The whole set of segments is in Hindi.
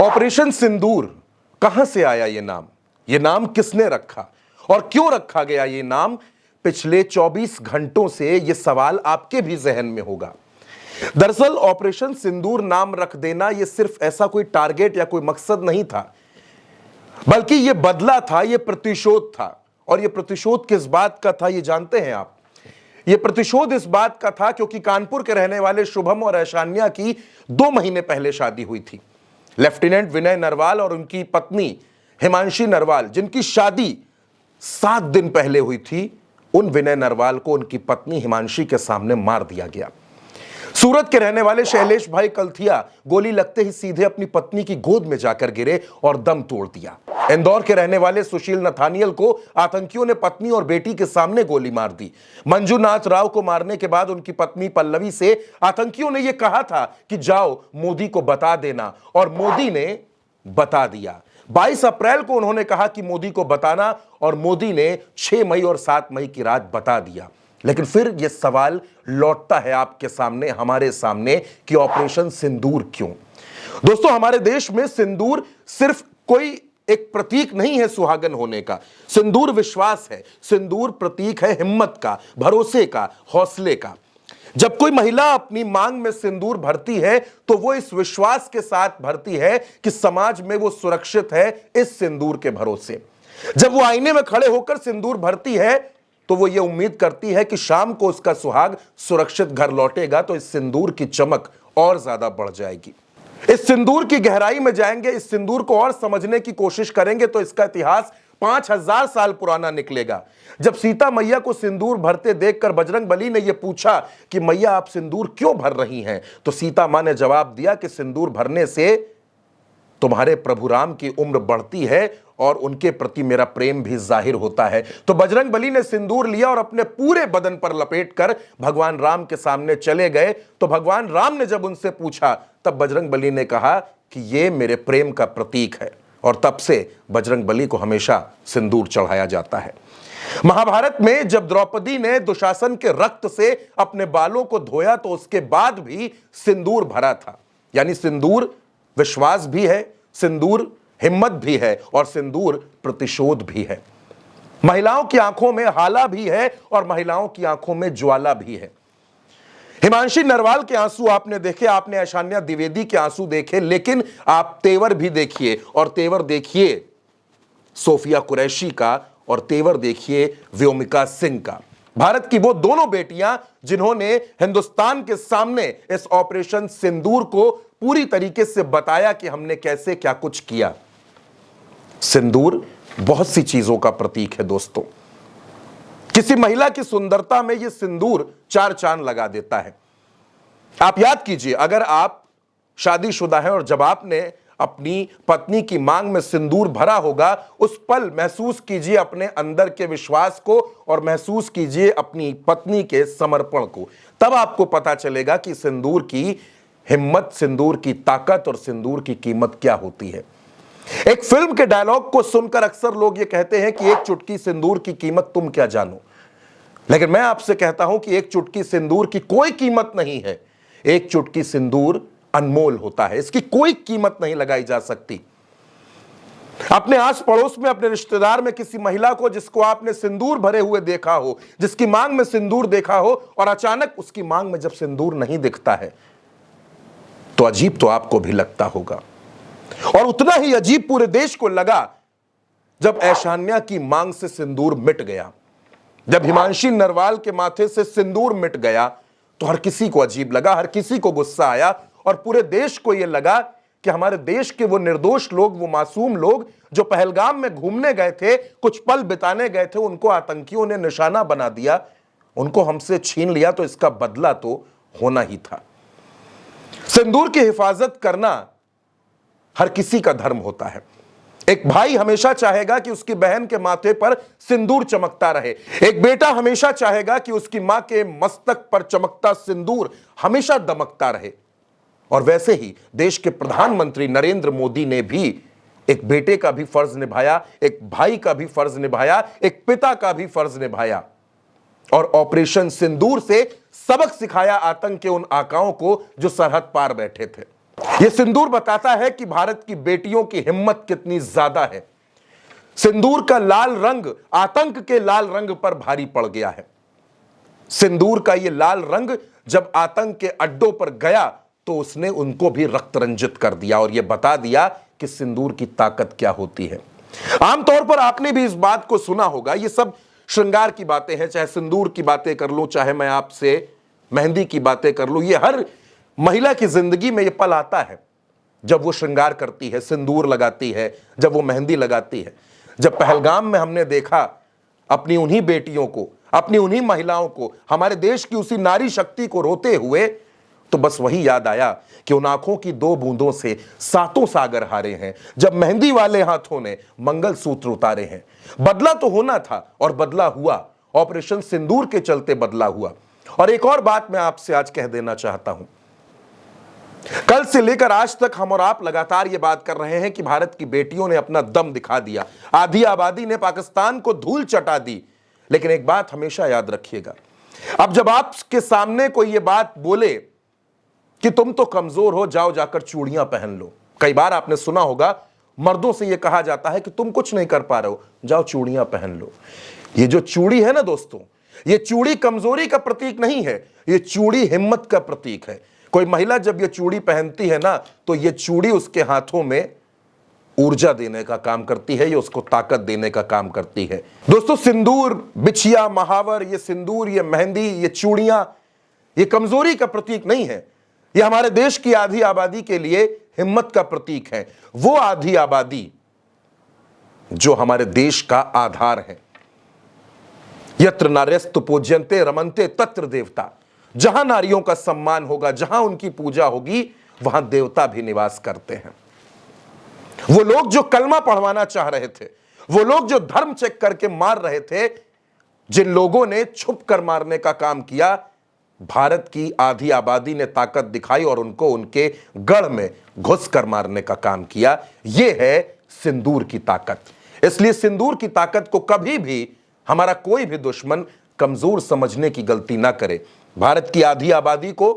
ऑपरेशन सिंदूर कहां से आया ये नाम किसने रखा और क्यों रखा गया ये नाम? पिछले 24 घंटों से यह सवाल आपके भी जहन में होगा। दरअसल ऑपरेशन सिंदूर नाम रख देना यह सिर्फ ऐसा कोई टारगेट या कोई मकसद नहीं था, बल्कि यह बदला था, यह प्रतिशोध था। और यह प्रतिशोध किस बात का था, यह जानते हैं आप? यह प्रतिशोध इस बात का था क्योंकि कानपुर के रहने वाले शुभम और ऐशान्या की 2 महीने पहले शादी हुई थी। लेफ्टिनेंट विनय नरवाल और उनकी पत्नी हिमांशी नरवाल, जिनकी शादी 7 दिन पहले हुई थी, उन विनय नरवाल को उनकी पत्नी हिमांशी के सामने मार दिया गया। सूरत के रहने वाले शैलेश भाई कलथिया गोली लगते ही सीधे अपनी पत्नी की गोद में जाकर गिरे और दम तोड़ दिया। इंदौर के रहने वाले सुशील नथानियल को आतंकियों ने पत्नी और बेटी के सामने गोली मार दी। मंजूनाथ राव को मारने के बाद उनकी पत्नी पल्लवी से आतंकियों ने यह कहा था कि जाओ मोदी को बता देना, और मोदी ने बता दिया। 22 अप्रैल को उन्होंने कहा कि मोदी को बताना, और मोदी ने 6 मई और 7 मई की रात बता दिया। लेकिन फिर यह सवाल लौटता है आपके सामने, हमारे सामने, कि ऑपरेशन सिंदूर क्यों? दोस्तों, हमारे देश में सिंदूर सिर्फ कोई एक प्रतीक नहीं है सुहागन होने का। सिंदूर विश्वास है, सिंदूर प्रतीक है हिम्मत का, भरोसे का, हौसले का। जब कोई महिला अपनी मांग में सिंदूर भरती है तो वो इस विश्वास के साथ भरती है कि समाज में वो सुरक्षित है इस सिंदूर के भरोसे। जब वो आईने में खड़े होकर सिंदूर भरती है तो वो ये उम्मीद करती है कि शाम को उसका सुहाग सुरक्षित घर लौटेगा, तो इस सिंदूर की चमक और ज्यादा बढ़ जाएगी। इस सिंदूर की गहराई में जाएंगे, इस सिंदूर को और समझने की कोशिश करेंगे तो इसका इतिहास 5000 साल पुराना निकलेगा। जब सीता मैया को सिंदूर भरते देखकर बजरंगबली ने यह पूछा कि मैया आप सिंदूर क्यों भर रही हैं, तो सीता मां ने जवाब दिया कि सिंदूर भरने से तुम्हारे प्रभु राम की उम्र बढ़ती है और उनके प्रति मेरा प्रेम भी जाहिर होता है। तो बजरंगबली ने सिंदूर लिया और अपने पूरे बदन पर लपेटकर भगवान राम के सामने चले गए। तो भगवान राम ने जब उनसे पूछा तब बजरंगबली ने कहा कि ये मेरे प्रेम का प्रतीक है, और तब से बजरंगबली को हमेशा सिंदूर चढ़ाया जाता है। महाभारत में जब द्रौपदी ने दुशासन के रक्त से अपने बालों को धोया तो उसके बाद भी सिंदूर भरा था। यानी सिंदूर विश्वास भी है, सिंदूर हिम्मत भी है, और सिंदूर प्रतिशोध भी है। महिलाओं की आंखों में हाला भी है और महिलाओं की आंखों में ज्वाला भी है। हिमांशी नरवाल के आंसू आपने देखे, आपने ऐशान्या द्विवेदी के आंसू देखे, लेकिन आप तेवर भी देखिए, और तेवर देखिए सोफिया कुरैशी का, और तेवर देखिए व्योमिका सिंह का। भारत की वो दोनों बेटियां जिन्होंने हिंदुस्तान के सामने इस ऑपरेशन सिंदूर को पूरी तरीके से बताया कि हमने कैसे क्या कुछ किया। सिंदूर बहुत सी चीजों का प्रतीक है दोस्तों। किसी महिला की सुंदरता में यह सिंदूर 4 चांद लगा देता है। आप याद कीजिए, अगर आप शादीशुदा हैं और जब आपने अपनी पत्नी की मांग में सिंदूर भरा होगा, उस पल महसूस कीजिए अपने अंदर के विश्वास को और महसूस कीजिए अपनी पत्नी के समर्पण को। तब आपको पता चलेगा कि सिंदूर की हिम्मत, सिंदूर की ताकत और सिंदूर की कीमत क्या होती है। एक फिल्म के डायलॉग को सुनकर अक्सर लोग ये कहते हैं कि एक चुटकी सिंदूर की कीमत तुम क्या जानो, लेकिन मैं आपसे कहता हूं कि एक चुटकी सिंदूर की कोई कीमत नहीं है। एक चुटकी सिंदूर अनमोल होता है, इसकी कोई कीमत नहीं लगाई जा सकती। अपने आस पड़ोस में, अपने रिश्तेदार में किसी महिला को जिसको आपने सिंदूर भरे हुए देखा हो, जिसकी मांग में सिंदूर देखा हो, और अचानक उसकी मांग में जब सिंदूर नहीं दिखता है तो अजीब तो आपको भी लगता होगा। और उतना ही अजीब पूरे देश को लगा जब ऐशान्या की मांग से सिंदूर मिट गया। जब हिमांशी नरवाल के माथे से सिंदूर मिट गया तो हर किसी को अजीब लगा, हर किसी को गुस्सा आया, और पूरे देश को यह लगा कि हमारे देश के वो निर्दोष लोग, वो मासूम लोग जो पहलगाम में घूमने गए थे, कुछ पल बिताने गए थे, उनको आतंकियों ने निशाना बना दिया, उनको हमसे छीन लिया, तो इसका बदला तो होना ही था। सिंदूर की हिफाजत करना हर किसी का धर्म होता है। एक भाई हमेशा चाहेगा कि उसकी बहन के माथे पर सिंदूर चमकता रहे। एक बेटा हमेशा चाहेगा कि उसकी मां के मस्तक पर चमकता सिंदूर हमेशा दमकता रहे। और वैसे ही देश के प्रधानमंत्री नरेंद्र मोदी ने भी एक बेटे का भी फर्ज निभाया, एक भाई का भी फर्ज निभाया, एक पिता का भी फर्ज निभाया, और ऑपरेशन सिंदूर से सबक सिखाया आतंक के उन आकाओं को जो सरहद पार बैठे थे। यह सिंदूर बताता है कि भारत की बेटियों की हिम्मत कितनी ज्यादा है। सिंदूर का लाल रंग आतंक के लाल रंग पर भारी पड़ गया है। सिंदूर का यह लाल रंग जब आतंक के अड्डों पर गया तो उसने उनको भी रक्त रंजित कर दिया और यह बता दिया कि सिंदूर की ताकत क्या होती है। आमतौर पर आपने भी इस बात को सुना होगा। यह सब श्रृंगार की बातें हैं, चाहे सिंदूर की बातें कर लूं, चाहे मैं आपसे मेहंदी की बातें कर लूं। यह हर महिला की जिंदगी में यह पल आता है जब वो श्रृंगार करती है, सिंदूर लगाती है, जब वो मेहंदी लगाती है। जब पहलगाम में हमने देखा अपनी उन्हीं बेटियों को, अपनी उन्हीं महिलाओं को, हमारे देश की उसी नारी शक्ति को रोते हुए, तो बस वही याद आया कि उन आंखों की 2 बूंदों से 7 सागर हारे हैं। जब मेहंदी वाले हाथों ने मंगलसूत्र उतारे हैं। बदला तो होना था और बदला हुआ। ऑपरेशन सिंदूर के चलते बदला हुआ। और एक और बात मैं आपसे आज कह देना चाहता हूं। कल से लेकर आज तक हम और आप लगातार यह बात कर रहे हैं कि भारत की बेटियों ने अपना दम दिखा दिया। आधी आबादी ने पाकिस्तान को धूल चटा दी। लेकिन एक बात हमेशा याद रखिएगा, अब जब आपके सामने कोई यह बात बोले कि तुम तो कमजोर हो, जाओ जाकर चूड़ियां पहन लो। कई बार आपने सुना होगा मर्दों से यह कहा जाता है कि तुम कुछ नहीं कर पा रहे हो, जाओ चूड़ियां पहन लो। ये जो चूड़ी है ना दोस्तों, ये चूड़ी कमजोरी का प्रतीक नहीं है, ये चूड़ी हिम्मत का प्रतीक है। कोई महिला जब ये चूड़ी पहनती है ना, तो ये चूड़ी उसके हाथों में ऊर्जा देने का काम करती है, ये उसको ताकत देने का काम करती है। दोस्तों, सिंदूर, बिछिया, महावर, ये सिंदूर, ये मेहंदी, ये चूड़ियां, ये कमजोरी का प्रतीक नहीं है। ये हमारे देश की आधी आबादी के लिए हिम्मत का प्रतीक है। वो आधी आबादी जो हमारे देश का आधार है। यत्र नार्यस्तु पूज्यन्ते रमन्ते तत्र देवता। जहां नारियों का सम्मान होगा, जहां उनकी पूजा होगी, वहां देवता भी निवास करते हैं। वो लोग जो कलमा पढ़वाना चाह रहे थे, वो लोग जो धर्म चेक करके मार रहे थे, जिन लोगों ने छुप कर मारने का काम किया, भारत की आधी आबादी ने ताकत दिखाई और उनको उनके गढ़ में घुस कर मारने का काम किया। यह है सिंदूर की ताकत। इसलिए सिंदूर की ताकत को कभी भी हमारा कोई भी दुश्मन कमजोर समझने की गलती ना करे। भारत की आधी आबादी को,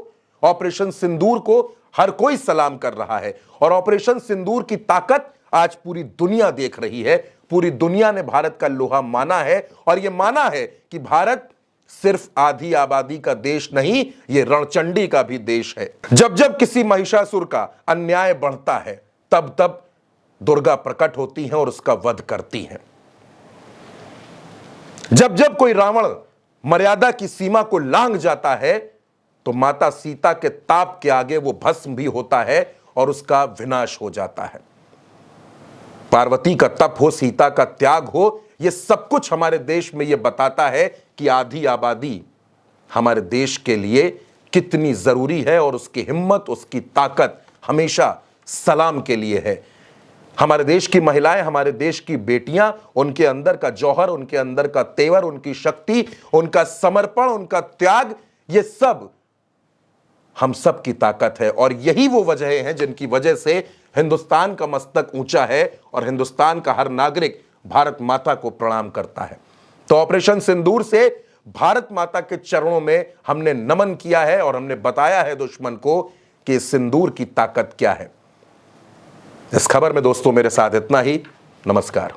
ऑपरेशन सिंदूर को हर कोई सलाम कर रहा है और ऑपरेशन सिंदूर की ताकत आज पूरी दुनिया देख रही है। पूरी दुनिया ने भारत का लोहा माना है और यह माना है कि भारत सिर्फ आधी आबादी का देश नहीं, यह रणचंडी का भी देश है। जब जब किसी महिषासुर का अन्याय बढ़ता है, तब तब दुर्गा प्रकट होती हैं और उसका वध करती हैं। जब जब कोई रावण मर्यादा की सीमा को लांघ जाता है, तो माता सीता के ताप के आगे वो भस्म भी होता है और उसका विनाश हो जाता है। पार्वती का तप हो, सीता का त्याग हो, यह सब कुछ हमारे देश में यह बताता है कि आधी आबादी हमारे देश के लिए कितनी जरूरी है और उसकी हिम्मत, उसकी ताकत हमेशा सलाम के लिए है। हमारे देश की महिलाएं, हमारे देश की बेटियां, उनके अंदर का जौहर, उनके अंदर का तेवर, उनकी शक्ति, उनका समर्पण, उनका त्याग, ये सब हम सब की ताकत है। और यही वो वजह हैं जिनकी वजह से हिंदुस्तान का मस्तक ऊंचा है और हिंदुस्तान का हर नागरिक भारत माता को प्रणाम करता है। तो ऑपरेशन सिंदूर से भारत माता के चरणों में हमने नमन किया है और हमने बताया है दुश्मन को कि सिंदूर की ताकत क्या है। इस खबर में दोस्तों मेरे साथ इतना ही। नमस्कार।